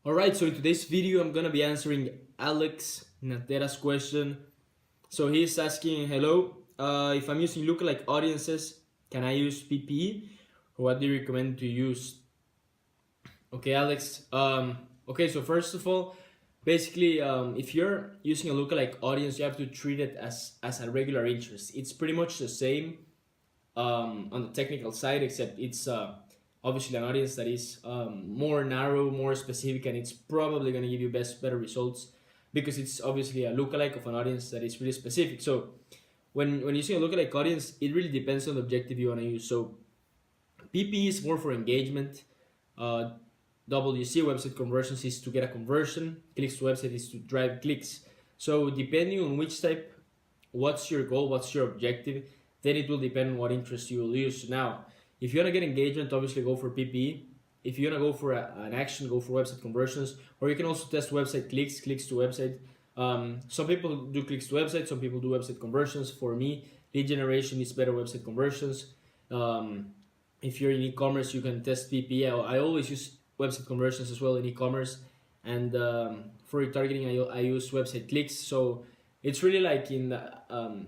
Alright, so in today's video I'm gonna be answering Alex Natera's question. So he's asking, hello, if I'm using lookalike audiences, can I use PPE? Or what do you recommend to use? Okay, Alex. Okay, so first of all, basically, if you're using a lookalike audience, you have to treat it as a regular interest. It's pretty much the same on the technical side, except it's obviously an audience that is more narrow, more specific, and it's probably going to give you better results because it's obviously a lookalike of an audience that is really specific. So when using a lookalike audience, it really depends on the objective you want to use. So PP is more for engagement. WC, website conversions, is to get a conversion. Clicks to website is to drive clicks. So depending on which type, what's your goal, what's your objective, then it will depend on what interest you will use. Now, if you want to get engagement, obviously go for PPE. If you want to go for an action, go for website conversions, or you can also test website clicks to website. Some people do clicks to website, some people do website conversions. For me, lead generation is better website conversions. If you're in e-commerce, you can test PPE. I always use website conversions as well in e-commerce, and for retargeting, I use website clicks. So it's really like in the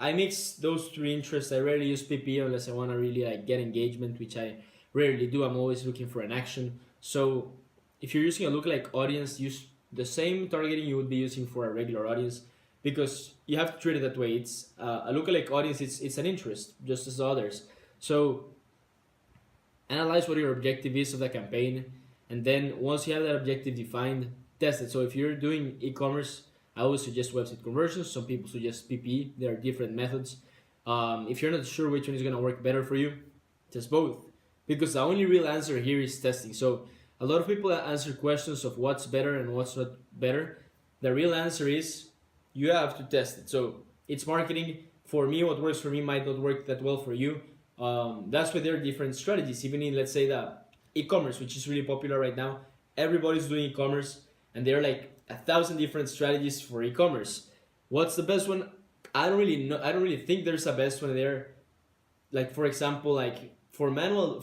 I mix those three interests. I rarely use PPE unless I want to really like get engagement, which I rarely do. I'm always looking for an action. So if you're using a lookalike audience, use the same targeting you would be using for a regular audience, because you have to treat it that way. It's a lookalike audience. It's an interest just as others. So analyze what your objective is of the campaign, and then once you have that objective defined, test it. So if you're doing e-commerce, I always suggest website conversions. Some people suggest PPE. There are different methods. If you're not sure which one is going to work better for you, test both, because the only real answer here is testing. So a lot of people answer questions of what's better and what's not better. The real answer is you have to test it. So it's marketing. For me, what works for me might not work that well for you. That's why there are different strategies. Even in, let's say, the e-commerce, which is really popular right now, everybody's doing e-commerce, and there are like 1,000 different strategies for e-commerce. What's the best one? I don't really know. I don't really think there's a best one there. Like, for example, like for manual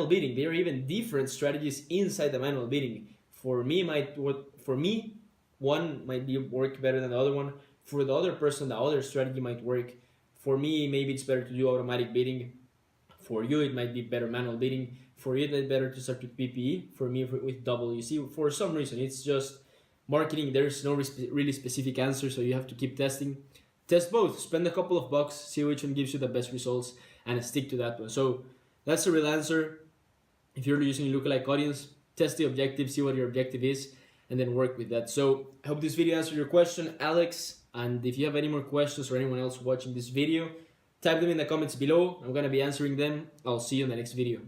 bidding, there are even different strategies inside the manual bidding. For me, one might work better than the other one. For the other person, the other strategy might work. For me, maybe it's better to do automatic bidding. For you, it might be better manual bidding. For you, it might be better to start with PPE. For me, with WC. For some reason, it's just marketing. There's no really specific answer, so you have to keep testing. Test both. Spend a couple of bucks, see which one gives you the best results, and stick to that one. So that's the real answer. If you're using lookalike audience, test the objective, see what your objective is, and then work with that. So I hope this video answered your question, Alex. And if you have any more questions or anyone else watching this video, type them in the comments below. I'm going to be answering them. I'll see you in the next video.